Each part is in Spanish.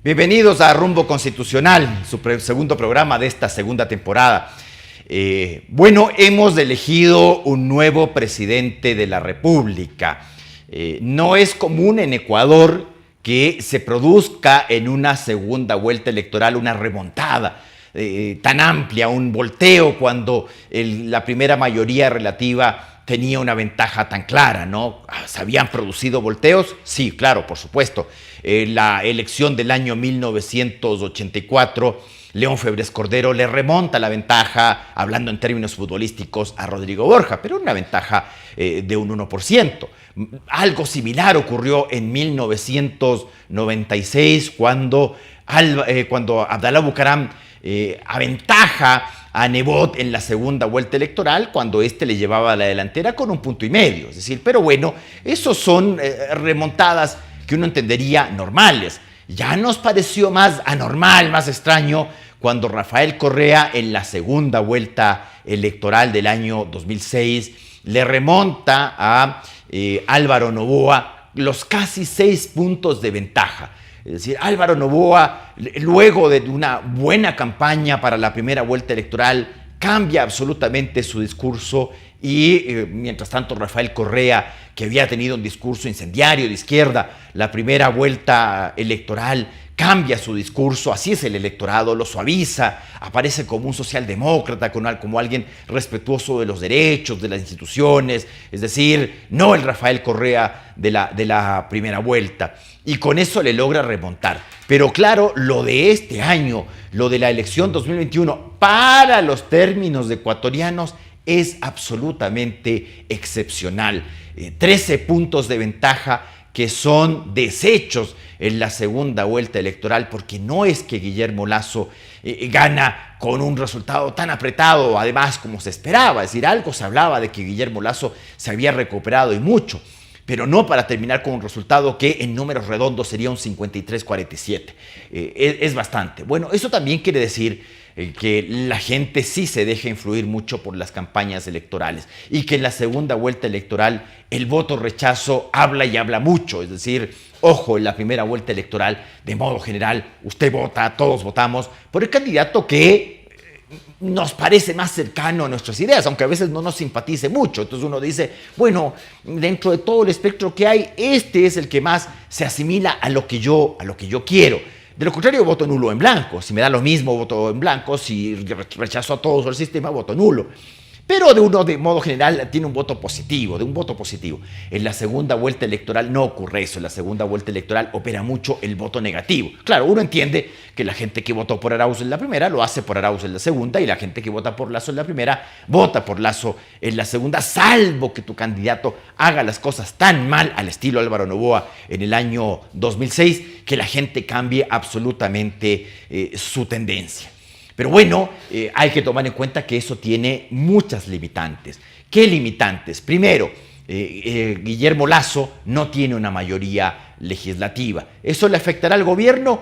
Bienvenidos a Rumbo Constitucional, su segundo programa de esta segunda temporada. Hemos elegido un nuevo presidente de la República. No es común en Ecuador que se produzca en una segunda vuelta electoral una remontada tan amplia, un volteo cuando la primera mayoría relativa tenía una ventaja tan clara, ¿no? ¿Se habían producido volteos? Sí, claro, por supuesto. La elección del año 1984, León Febres Cordero le remonta la ventaja, hablando en términos futbolísticos, a Rodrigo Borja, pero una ventaja de un 1%. Algo similar ocurrió en 1996, cuando Abdalá Bucaram aventaja a Nebot en la segunda vuelta electoral, cuando éste le llevaba a la delantera con 1,5 puntos. Es decir, pero bueno, esos son remontadas que uno entendería normales. Ya nos pareció más anormal, más extraño, cuando Rafael Correa en la segunda vuelta electoral del año 2006 le remonta a Álvaro Noboa los casi 6 puntos de ventaja. Es decir, Álvaro Noboa, luego de una buena campaña para la primera vuelta electoral, cambia absolutamente su discurso y, mientras tanto, Rafael Correa, que había tenido un discurso incendiario de izquierda, la primera vuelta electoral, cambia su discurso, así es el electorado, lo suaviza, aparece como un socialdemócrata, como alguien respetuoso de los derechos, de las instituciones, es decir, no el Rafael Correa de la primera vuelta. Y con eso le logra remontar. Pero claro, lo de este año, lo de la elección 2021, para los términos ecuatorianos, es absolutamente excepcional. 13 puntos de ventaja que son desechos en la segunda vuelta electoral, porque no es que Guillermo Lasso gana con un resultado tan apretado, además, como se esperaba. Es decir, algo se hablaba de que Guillermo Lasso se había recuperado y mucho, pero no para terminar con un resultado que en números redondos sería un 53-47. Es bastante. Bueno, eso también quiere decir que la gente sí se deja influir mucho por las campañas electorales y que en la segunda vuelta electoral el voto rechazo habla y habla mucho. Es decir, ojo, en la primera vuelta electoral, de modo general, usted vota, todos votamos por el candidato que nos parece más cercano a nuestras ideas, aunque a veces no nos simpatice mucho. Entonces uno dice, bueno, dentro de todo el espectro que hay, este es el que más se asimila a lo que yo quiero. De lo contrario, voto nulo en blanco. Si me da lo mismo, voto en blanco. Si rechazo a todos el sistema, voto nulo. Pero de modo general, tiene un voto positivo, En la segunda vuelta electoral no ocurre eso. En la segunda vuelta electoral opera mucho el voto negativo. Claro, uno entiende que la gente que votó por Arauz en la primera lo hace por Arauz en la segunda, y la gente que vota por Lasso en la primera vota por Lasso en la segunda, salvo que tu candidato haga las cosas tan mal, al estilo Álvaro Noboa en el año 2006, que la gente cambie absolutamente su tendencia. Pero bueno, hay que tomar en cuenta que eso tiene muchas limitantes. ¿Qué limitantes? Primero, Guillermo Lasso no tiene una mayoría legislativa. ¿Eso le afectará al gobierno?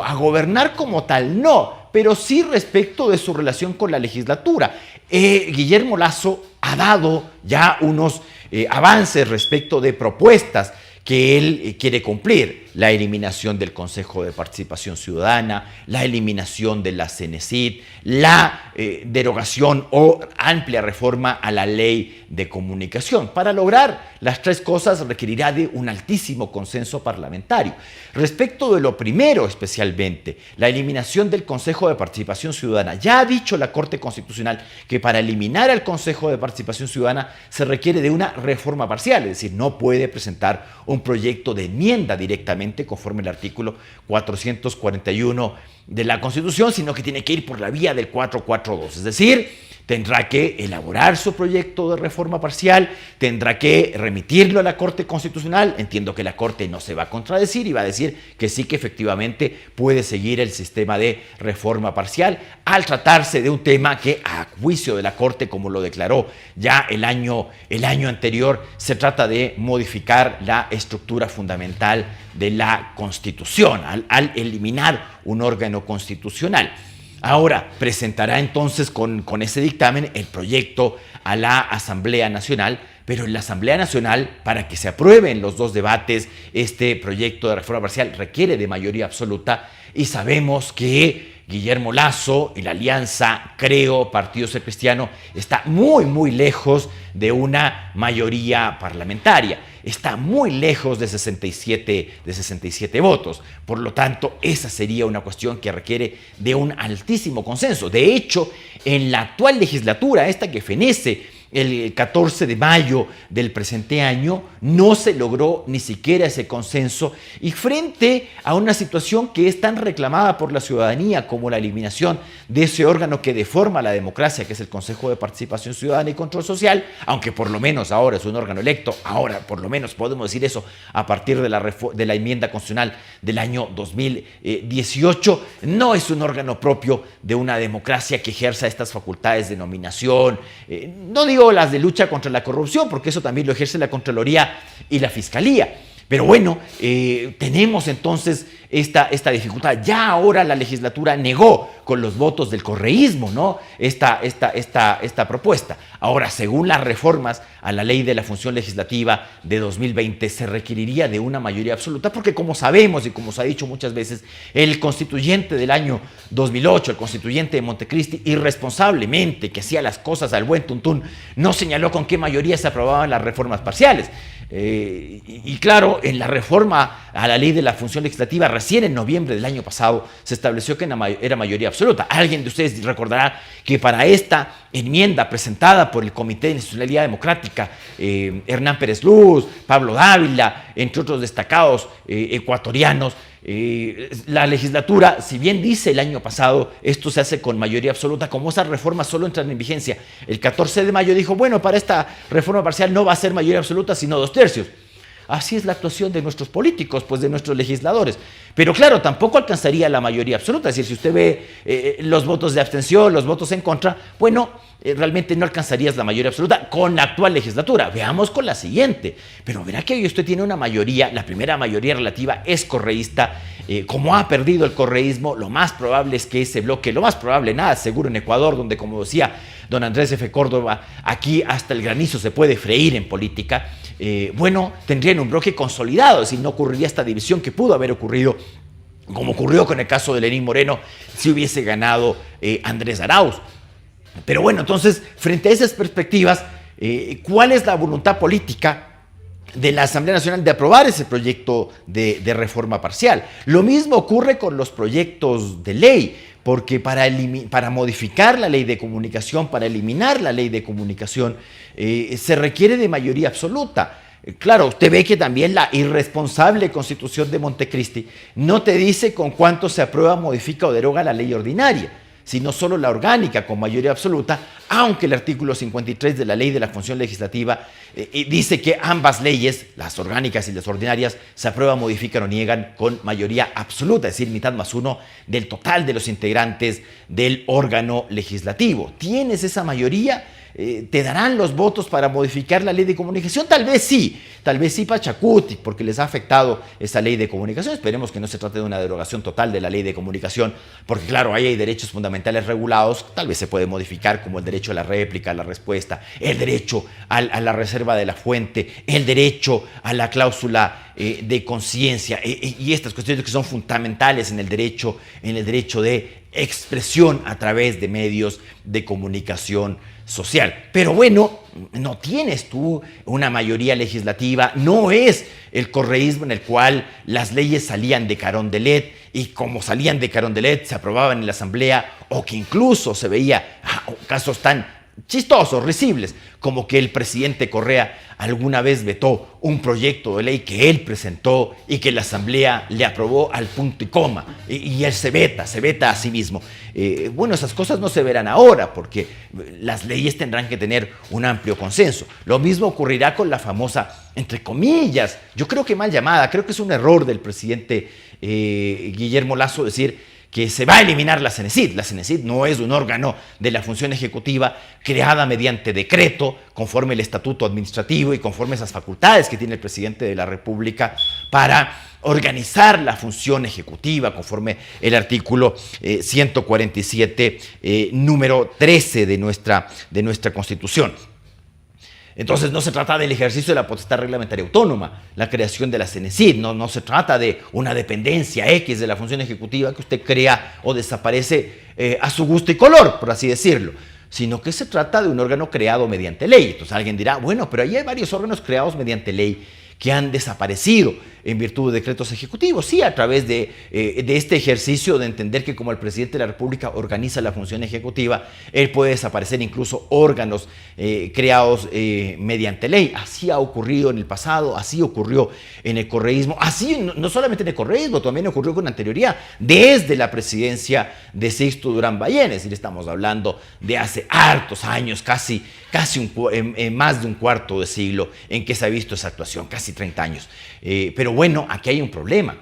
A gobernar como tal no, pero sí respecto de su relación con la legislatura. Guillermo Lasso ha dado ya unos avances respecto de propuestas que él quiere cumplir: la eliminación del Consejo de Participación Ciudadana, la eliminación de la CENESID, la derogación o amplia reforma a la ley de comunicación. Para lograr las tres cosas requerirá de un altísimo consenso parlamentario. Respecto de lo primero especialmente, la eliminación del Consejo de Participación Ciudadana, ya ha dicho la Corte Constitucional que para eliminar al Consejo de Participación Ciudadana se requiere de una reforma parcial, es decir, no puede presentar un proyecto de enmienda directamente conforme el artículo 441 de la Constitución, sino que tiene que ir por la vía del 442, es decir, tendrá que elaborar su proyecto de reforma parcial, tendrá que remitirlo a la Corte Constitucional. Entiendo que la Corte no se va a contradecir y va a decir que sí, que efectivamente puede seguir el sistema de reforma parcial, al tratarse de un tema que, a juicio de la Corte, como lo declaró ya el año anterior, se trata de modificar la estructura fundamental de la Constitución, al eliminar un órgano constitucional. Ahora presentará entonces con ese dictamen el proyecto a la Asamblea Nacional pero en la Asamblea Nacional, para que se aprueben los dos debates, este proyecto de reforma parcial requiere de mayoría absoluta y sabemos que Guillermo Lasso y la alianza Creo, Partido Social Cristiano, está muy lejos de una mayoría parlamentaria. Está muy lejos de 67 votos. Por lo tanto, esa sería una cuestión que requiere de un altísimo consenso. De hecho, en la actual legislatura, esta que fenece el 14 de mayo del presente año, no se logró ni siquiera ese consenso, y frente a una situación que es tan reclamada por la ciudadanía como la eliminación de ese órgano que deforma la democracia, que es el Consejo de Participación Ciudadana y Control Social, aunque por lo menos ahora es un órgano electo, ahora por lo menos podemos decir eso a partir de la enmienda constitucional del año 2018, no es un órgano propio de una democracia que ejerza estas facultades de nominación, no digo las de lucha contra la corrupción, porque eso también lo ejerce la Contraloría y la Fiscalía. Pero bueno, tenemos entonces esta dificultad. Ya ahora la legislatura negó con los votos del correísmo, ¿no?, esta propuesta. Ahora, según las reformas a la Ley de la Función Legislativa de 2020, se requeriría de una mayoría absoluta, porque como sabemos y como se ha dicho muchas veces, el constituyente del año 2008, el constituyente de Montecristi, irresponsablemente, que hacía las cosas al buen tuntún, no señaló con qué mayoría se aprobaban las reformas parciales. Y claro, en la reforma a la Ley de la Función Legislativa, recién en noviembre del año pasado, se estableció que era mayoría absoluta. Alguien de ustedes recordará que para esta enmienda presentada por el Comité de Institucionalidad Democrática, Hernán Pérez Luz, Pablo Dávila, entre otros destacados ecuatorianos, la legislatura, si bien dice el año pasado esto se hace con mayoría absoluta, como esas reformas solo entran en vigencia el 14 de mayo, dijo, bueno, para esta reforma parcial no va a ser mayoría absoluta sino 2/3. Así es la actuación de nuestros políticos, pues de nuestros legisladores. Pero claro, tampoco alcanzaría la mayoría absoluta. Es decir, si usted ve los votos de abstención, los votos en contra, bueno, realmente no alcanzarías la mayoría absoluta con la actual legislatura. Veamos con la siguiente. Pero verá que hoy usted tiene una mayoría, la primera mayoría relativa es correísta. Como ha perdido el correísmo, lo más probable es que ese bloque, lo más probable, nada seguro en Ecuador, donde, como decía don Andrés F. Córdoba, aquí hasta el granizo se puede freír en política, bueno, tendrían un bloque consolidado, es decir, no ocurriría esta división que pudo haber ocurrido, como ocurrió con el caso de Lenín Moreno, si hubiese ganado Andrés Arauz. Pero bueno, entonces, frente a esas perspectivas, ¿cuál es la voluntad política de la Asamblea Nacional de aprobar ese proyecto de reforma parcial? Lo mismo ocurre con los proyectos de ley, porque para modificar la ley de comunicación, para eliminar la ley de comunicación, se requiere de mayoría absoluta. Claro, usted ve que también la irresponsable Constitución de Montecristi no te dice con cuánto se aprueba, modifica o deroga la ley ordinaria, sino solo la orgánica con mayoría absoluta, aunque el artículo 53 de la Ley de la Función Legislativa dice que ambas leyes, las orgánicas y las ordinarias, se aprueban, modifican o niegan con mayoría absoluta, es decir, mitad más uno del total de los integrantes del órgano legislativo. ¿Tienes esa mayoría? ¿Te darán los votos para modificar la ley de comunicación? Tal vez sí Pachacuti, porque les ha afectado esa ley de comunicación. Esperemos que no se trate de una derogación total de la ley de comunicación, porque claro, ahí hay derechos fundamentales regulados, tal vez se puede modificar, como el derecho a la réplica, a la respuesta, el derecho a la reserva de la fuente, el derecho a la cláusula de conciencia, y estas cuestiones que son fundamentales en el derecho de expresión a través de medios de comunicación social. Pero bueno, no tienes tú una mayoría legislativa, no es el correísmo en el cual las leyes salían de Carondelet y como salían de Carondelet se aprobaban en la Asamblea, o que incluso se veía casos tan chistosos, risibles, como que el presidente Correa alguna vez vetó un proyecto de ley que él presentó y que la Asamblea le aprobó al punto y coma, y él se veta a sí mismo. Bueno, esas cosas no se verán ahora, porque las leyes tendrán que tener un amplio consenso. Lo mismo ocurrirá con la famosa, entre comillas, yo creo que mal llamada, creo que es un error del presidente Guillermo Lasso decir que se va a eliminar la CENESID. La CENESID no es un órgano de la función ejecutiva creada mediante decreto, conforme el estatuto administrativo y conforme esas facultades que tiene el presidente de la República para organizar la función ejecutiva, conforme el artículo 147, número 13 de nuestra Constitución. Entonces no se trata del ejercicio de la potestad reglamentaria autónoma, la creación de la CENESID, no se trata de una dependencia X de la función ejecutiva que usted crea o desaparece a su gusto y color, por así decirlo, sino que se trata de un órgano creado mediante ley. Entonces alguien dirá, bueno, pero ahí hay varios órganos creados mediante ley que han desaparecido en virtud de decretos ejecutivos, sí, a través de este ejercicio de entender que como el presidente de la República organiza la función ejecutiva, él puede desaparecer incluso órganos creados mediante ley. Así ha ocurrido en el pasado, así ocurrió en el correísmo, así no solamente en el correísmo, también ocurrió con anterioridad, desde la presidencia de Sixto Durán Ballén, es decir, estamos hablando de hace hartos años, casi más de un cuarto de siglo en que se ha visto esa actuación, casi 30 años. Pero bueno, aquí hay un problema.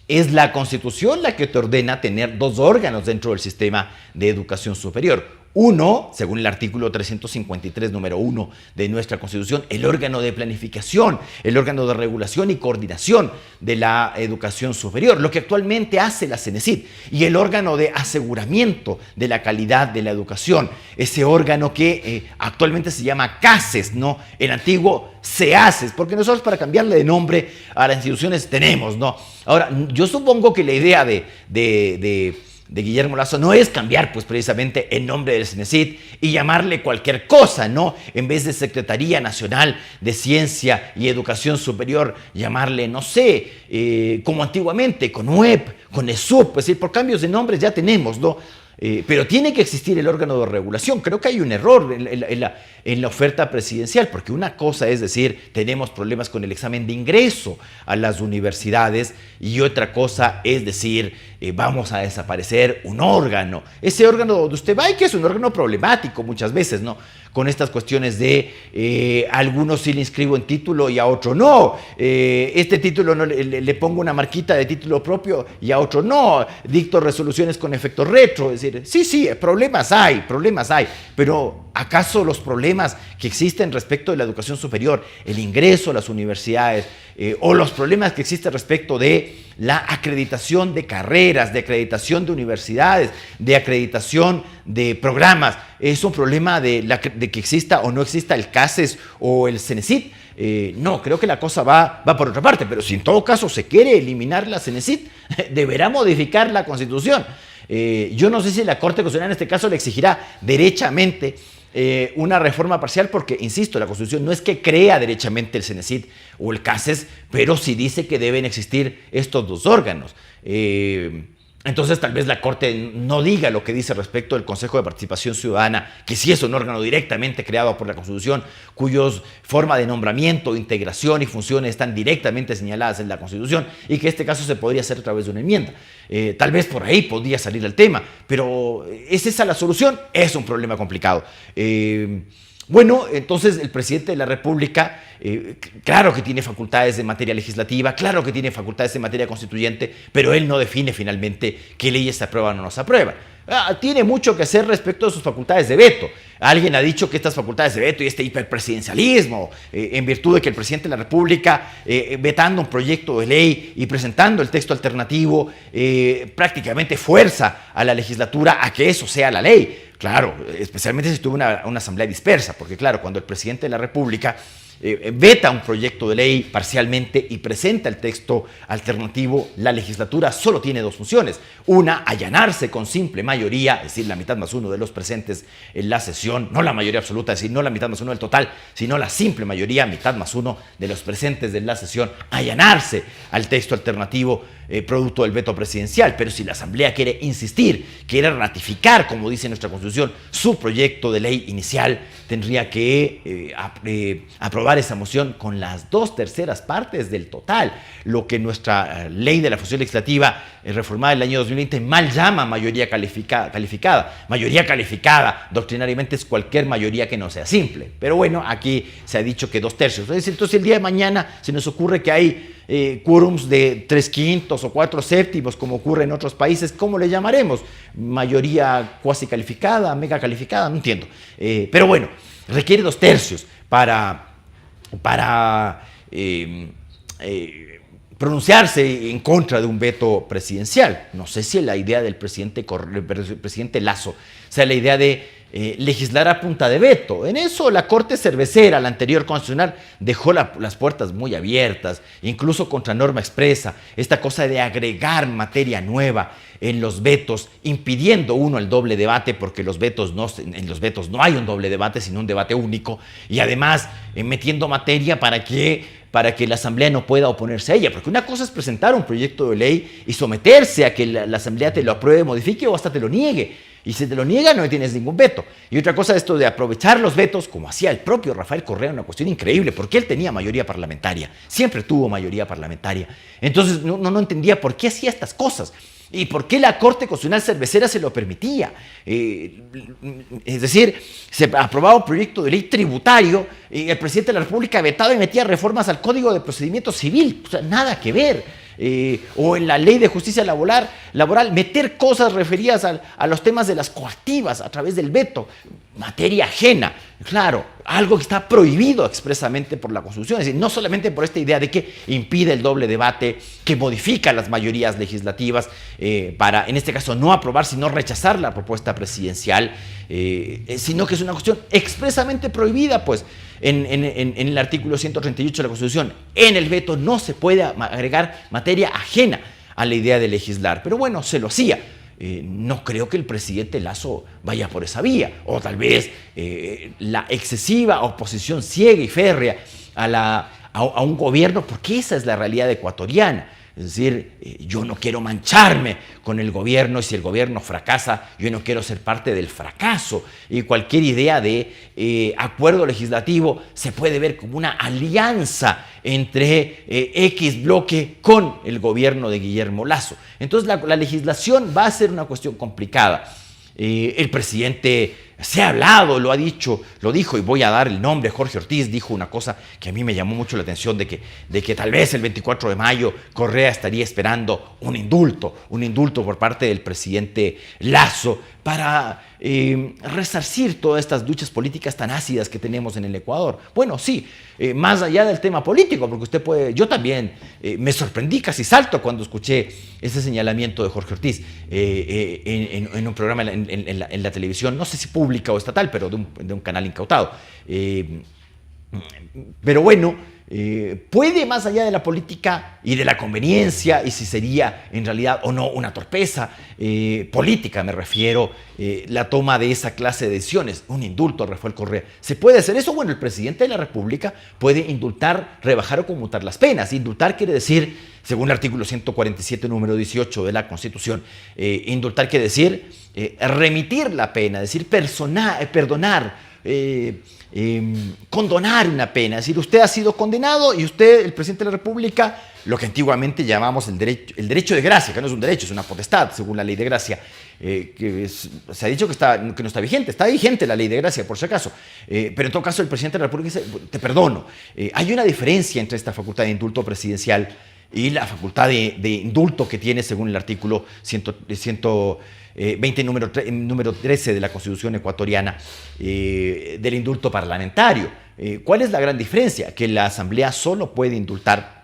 Es la Constitución la que te ordena tener dos órganos dentro del sistema de educación superior. Uno, según el artículo 353, número 1 de nuestra Constitución, el órgano de planificación, el órgano de regulación y coordinación de la educación superior, lo que actualmente hace la CENESID, y el órgano de aseguramiento de la calidad de la educación, ese órgano que actualmente se llama CASES, ¿no? El antiguo CEASES, porque nosotros para cambiarle de nombre a las instituciones tenemos, ¿no? Ahora, yo supongo que la idea de Guillermo Lasso no es cambiar pues precisamente el nombre del CENESID y llamarle cualquier cosa, ¿no? En vez de Secretaría Nacional de Ciencia y Educación Superior, llamarle, no sé, como antiguamente, con UEP, con ESUP, es decir, por cambios de nombres ya tenemos, ¿no? Pero tiene que existir el órgano de regulación. Creo que hay un error en la oferta presidencial, porque una cosa es decir, tenemos problemas con el examen de ingreso a las universidades, y otra cosa es decir, vamos a desaparecer un órgano. Ese órgano donde usted va y que es un órgano problemático muchas veces, ¿no? Con estas cuestiones de a algunos sí le inscribo en título y a otro no. Este título no, le pongo una marquita de título propio y a otro no. Dicto resoluciones con efecto retro. Es decir, sí, problemas hay, pero ¿acaso los problemas que existen respecto de la educación superior, el ingreso a las universidades, o los problemas que existen respecto de la acreditación de carreras, de acreditación de universidades, de acreditación de programas, es un problema de que exista o no exista el CASES o el CENESID? No, creo que la cosa va por otra parte, pero si en todo caso se quiere eliminar la CENESID, deberá modificar la Constitución. Yo no sé si la Corte Constitucional en este caso le exigirá derechamente una reforma parcial, porque, insisto, la Constitución no es que crea derechamente el CENESID o el CASES, pero sí dice que deben existir estos dos órganos. Entonces tal vez la Corte no diga lo que dice respecto del Consejo de Participación Ciudadana, que sí es un órgano directamente creado por la Constitución, cuyos forma de nombramiento, integración y funciones están directamente señaladas en la Constitución, y que este caso se podría hacer a través de una enmienda. Tal vez por ahí podría salir el tema, pero ¿es esa la solución? Es un problema complicado. Bueno, entonces el presidente de la República, claro que tiene facultades en materia legislativa, claro que tiene facultades en materia constituyente, pero él no define finalmente qué leyes se aprueban o no se aprueban. Tiene mucho que hacer respecto de sus facultades de veto. Alguien ha dicho que estas facultades de veto y este hiperpresidencialismo, en virtud de que el presidente de la República, vetando un proyecto de ley y presentando el texto alternativo, prácticamente fuerza a la legislatura a que eso sea la ley. Claro, especialmente si tuvo una asamblea dispersa, porque claro, cuando el presidente de la República veta un proyecto de ley parcialmente y presenta el texto alternativo, la legislatura solo tiene dos funciones. Una, allanarse con simple mayoría, es decir, la mitad más uno de los presentes en la sesión, no la mayoría absoluta, es decir, no la mitad más uno del total, sino la simple mayoría, mitad más uno de los presentes en la sesión, allanarse al texto alternativo producto del veto presidencial. Pero si la Asamblea quiere insistir, quiere ratificar, como dice nuestra Constitución, su proyecto de ley inicial, tendría que aprobar esa moción con las 2/3 partes del total, lo que nuestra ley de la función legislativa reformada en el año 2020 mal llama mayoría calificada. Mayoría calificada doctrinariamente es cualquier mayoría que no sea simple, pero bueno, aquí se ha dicho que 2/3. Entonces el día de mañana se nos ocurre que hay quórums de 3/5 o 4/7, como ocurre en otros países. ¿Cómo le llamaremos? Mayoría cuasi calificada, mega calificada, no entiendo. Pero bueno, requiere 2/3 para pronunciarse en contra de un veto presidencial. No sé si la idea del presidente Lasso sea la idea de legislar a punta de veto. En eso la Corte Cervecera, la anterior constitucional, dejó las puertas muy abiertas, incluso contra norma expresa, esta cosa de agregar materia nueva en los vetos, impidiendo uno el doble debate, porque en los vetos no hay un doble debate, sino un debate único, y además metiendo materia para que la Asamblea no pueda oponerse a ella, porque una cosa es presentar un proyecto de ley y someterse a que la Asamblea te lo apruebe, modifique o hasta te lo niegue. Y si te lo niega, no tienes ningún veto. Y otra cosa es esto de aprovechar los vetos, como hacía el propio Rafael Correa, una cuestión increíble, porque él tenía mayoría parlamentaria, siempre tuvo mayoría parlamentaria. Entonces no entendía por qué hacía estas cosas y por qué la Corte Constitucional Cervecera se lo permitía. Es decir, se aprobaba un proyecto de ley tributario y el presidente de la República vetaba y metía reformas al Código de Procedimiento Civil. O sea, nada que ver. O en la ley de justicia laboral, meter cosas referidas a los temas de las coactivas a través del veto, materia ajena, claro, algo que está prohibido expresamente por la Constitución, es decir, no solamente por esta idea de que impide el doble debate, que modifica las mayorías legislativas para, en este caso, no aprobar, sino rechazar la propuesta presidencial, sino que es una cuestión expresamente prohibida, pues, en el artículo 138 de la Constitución. En el veto no se puede agregar materia ajena a la idea de legislar. Pero bueno, se lo hacía. No creo que el presidente Lasso vaya por esa vía. O tal vez la excesiva oposición ciega y férrea a un gobierno, porque esa es la realidad ecuatoriana. Es decir, yo no quiero mancharme con el gobierno y si el gobierno fracasa, yo no quiero ser parte del fracaso. Y cualquier idea de acuerdo legislativo se puede ver como una alianza entre X bloque con el gobierno de Guillermo Lasso. Entonces la legislación va a ser una cuestión complicada. El presidente se ha hablado, lo ha dicho, lo dijo, y voy a dar el nombre, Jorge Ortiz dijo una cosa que a mí me llamó mucho la atención, de que tal vez el 24 de mayo Correa estaría esperando un indulto por parte del presidente Lasso para resarcir todas estas luchas políticas tan ácidas que tenemos en el Ecuador. Bueno, sí, más allá del tema político, porque yo también me sorprendí, casi salto cuando escuché ese señalamiento de Jorge Ortiz en un programa en la televisión, no sé si pública o estatal, pero de un canal incautado. Pero bueno, puede, más allá de la política y de la conveniencia, y si sería en realidad o no una torpeza política, me refiero, la toma de esa clase de decisiones, un indulto a Rafael Correa. ¿Se puede hacer eso? Bueno, el presidente de la República puede indultar, rebajar o conmutar las penas. Indultar quiere decir, según el artículo 147, número 18 de la Constitución, indultar quiere decir remitir la pena, es decir, perdonar, condonar una pena. Es decir, usted ha sido condenado y usted, el presidente de la República, lo que antiguamente llamamos el derecho de gracia, que no es un derecho, es una potestad, según la ley de gracia, se ha dicho que no está vigente la ley de gracia, por si acaso, pero en todo caso el presidente de la República dice, te perdono. Hay una diferencia entre esta facultad de indulto presidencial y la facultad de indulto que tiene, según el artículo 120, número 13 de la Constitución ecuatoriana, del indulto parlamentario. ¿Cuál es la gran diferencia? Que la Asamblea solo puede indultar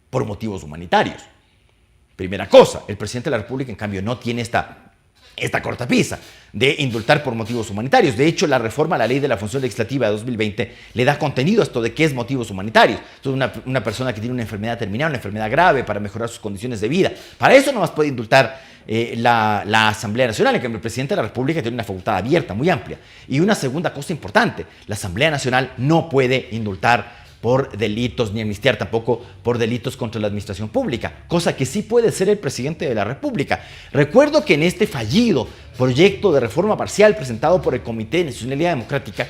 por motivos humanitarios. Primera cosa, el presidente de la República, en cambio, no tiene esta cortapisa de indultar por motivos humanitarios. De hecho, la reforma a la Ley de la Función Legislativa de 2020 le da contenido a esto de qué es motivos humanitarios. Entonces, una persona que tiene una enfermedad terminal, una enfermedad grave, para mejorar sus condiciones de vida, para eso nomás puede indultar la Asamblea Nacional, en que el presidente de la República tiene una facultad abierta, muy amplia. Y una segunda cosa importante, la Asamblea Nacional no puede indultar por delitos, ni amnistiar tampoco por delitos contra la administración pública, cosa que sí puede ser el presidente de la República. Recuerdo que en este fallido proyecto de reforma parcial presentado por el Comité de Nacionalidad Democrática,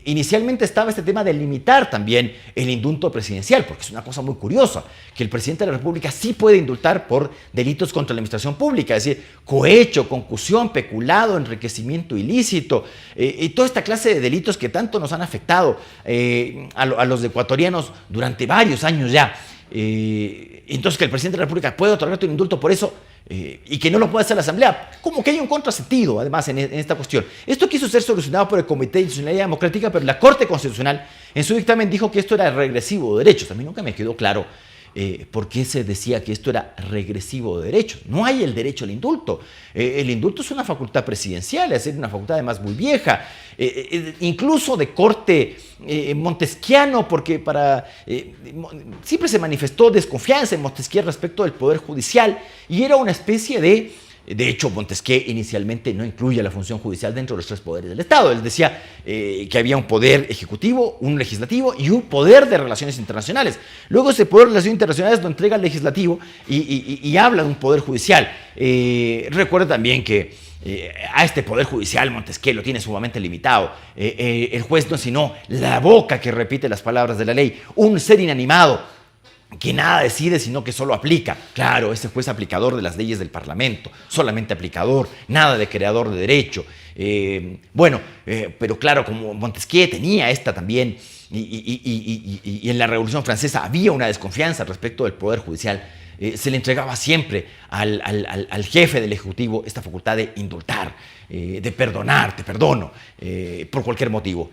inicialmente estaba este tema de limitar también el indulto presidencial, porque es una cosa muy curiosa, que el presidente de la República sí puede indultar por delitos contra la administración pública, es decir, cohecho, concusión, peculado, enriquecimiento ilícito, y toda esta clase de delitos que tanto nos han afectado a los ecuatorianos durante varios años ya. Entonces, que el presidente de la República puede otorgarte un indulto por eso, y que no lo puede hacer la Asamblea, como que hay un contrasentido además en esta cuestión. Esto quiso ser solucionado por el Comité de Nacionalidad Democrática, pero la Corte Constitucional en su dictamen dijo que esto era regresivo de derechos. A mí nunca me quedó claro por qué se decía que esto era regresivo de derechos. No hay el derecho al indulto. El indulto es una facultad presidencial, es decir, una facultad además muy vieja, incluso de corte montesquiano, porque siempre se manifestó desconfianza en Montesquieu respecto del Poder Judicial y era una especie de hecho, Montesquieu inicialmente no incluye la función judicial dentro de los tres poderes del Estado. Él decía que había un poder ejecutivo, un legislativo y un poder de relaciones internacionales. Luego ese poder de relaciones internacionales lo entrega al legislativo y habla de un poder judicial. Recuerda también que a este poder judicial Montesquieu lo tiene sumamente limitado. El juez no es sino la boca que repite las palabras de la ley, un ser inanimado que nada decide, sino que solo aplica. Claro, ese juez aplicador de las leyes del Parlamento, solamente aplicador, nada de creador de derecho. Pero claro, como Montesquieu tenía esta también, y en la Revolución Francesa había una desconfianza respecto del Poder Judicial, se le entregaba siempre al jefe del Ejecutivo esta facultad de indultar, de perdonar, te perdono, por cualquier motivo.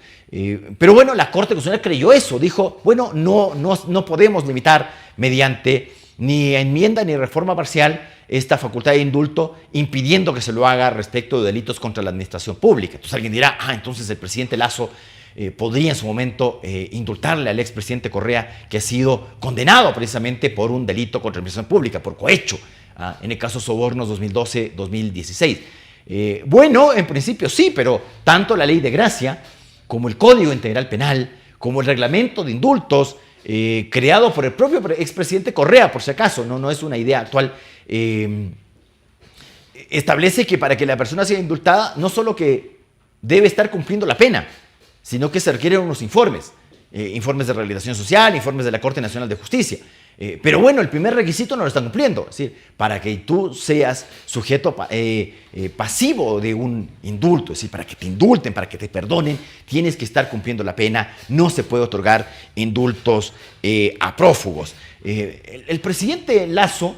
Pero bueno, la Corte Constitucional creyó eso, dijo, bueno, no podemos limitar mediante ni enmienda ni reforma parcial esta facultad de indulto, impidiendo que se lo haga respecto de delitos contra la administración pública. Entonces alguien dirá, entonces el presidente Lasso podría en su momento indultarle al expresidente Correa, que ha sido condenado precisamente por un delito contra la administración pública, por cohecho, en el caso Sobornos 2012-2016. En principio sí, pero tanto la ley de gracia como el Código Integral Penal, como el reglamento de indultos, creado por el propio expresidente Correa, por si acaso, no es una idea actual, establece que para que la persona sea indultada, no solo que debe estar cumpliendo la pena, sino que se requieren unos informes, informes de rehabilitación social, informes de la Corte Nacional de Justicia. Pero bueno, el primer requisito no lo están cumpliendo. Es decir, para que tú seas sujeto pasivo de un indulto, es decir, para que te indulten, para que te perdonen, tienes que estar cumpliendo la pena. No se puede otorgar indultos a prófugos. El presidente Lasso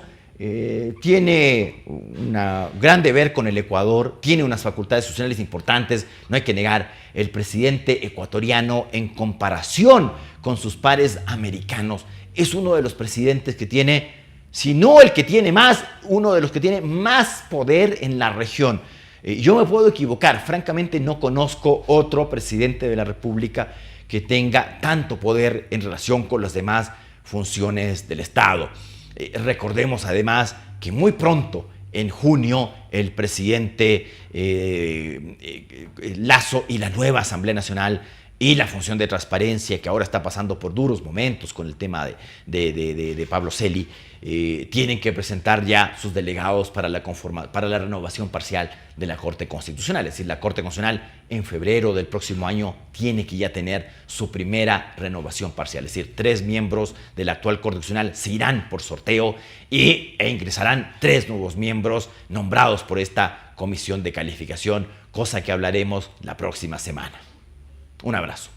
tiene un gran deber con el Ecuador, tiene unas facultades sociales importantes, no hay que negar. El presidente ecuatoriano, en comparación con sus pares americanos, es uno de los presidentes que tiene, si no el que tiene más, uno de los que tiene más poder en la región. Yo me puedo equivocar, francamente no conozco otro presidente de la República que tenga tanto poder en relación con las demás funciones del Estado. Recordemos además que muy pronto, en junio, el presidente Lasso y la nueva Asamblea Nacional y la función de transparencia, que ahora está pasando por duros momentos con el tema de Pablo Celi, tienen que presentar ya sus delegados para la renovación parcial de la Corte Constitucional. Es decir, la Corte Constitucional en febrero del próximo año tiene que ya tener su primera renovación parcial. Es decir, 3 miembros de la actual Corte Constitucional se irán por sorteo e ingresarán 3 nuevos miembros nombrados por esta comisión de calificación, cosa que hablaremos la próxima semana. Un abrazo.